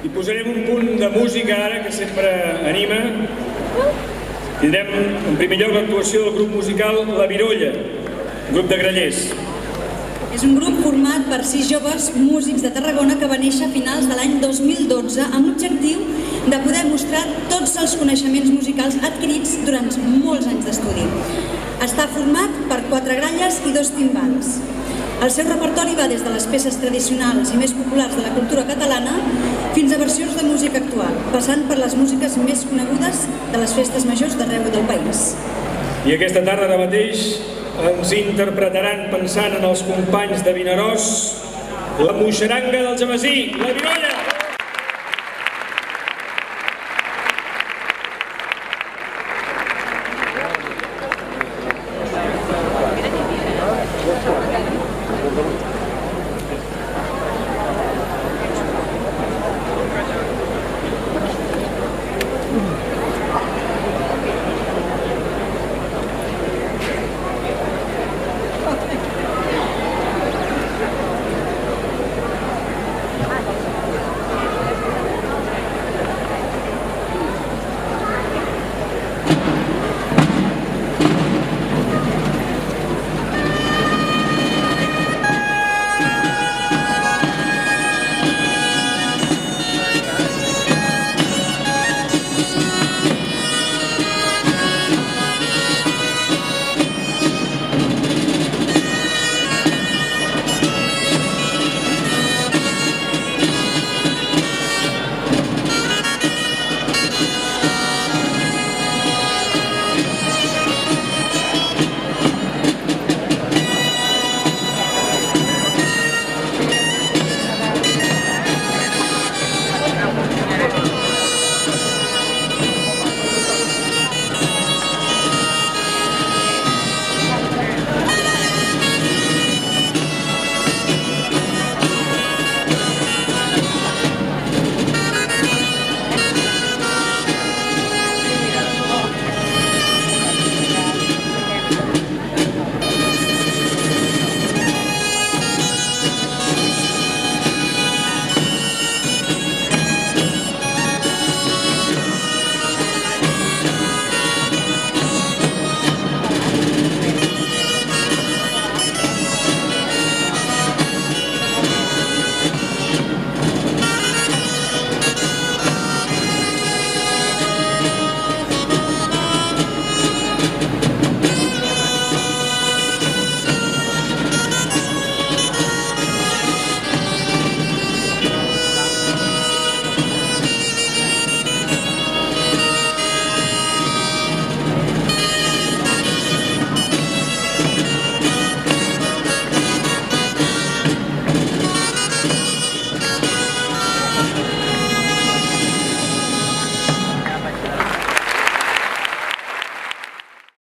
I posarem un punt de música ara, que sempre anima. Tindrem, en primer lloc, l'actuació del grup musical La Virolla, grup de grallers. És un grup format per 6 joves músics de Tarragona que va néixer a finals de l'any 2012 amb l'objectiu de poder mostrar tots els coneixements musicals adquirits durant molts anys d'estudi. Està format per 4 gralles i 2 timbals. El seu repertori va des de les peces tradicionals i més populars de la cultura catalana fins a versions de música actual, passant per les músiques més conegudes de les festes majors d'arreu del país. I aquesta tarda ara mateix ens interpretaran, pensant en els companys de Vinaròs, la moixeranga del Gemesí, La Virolla!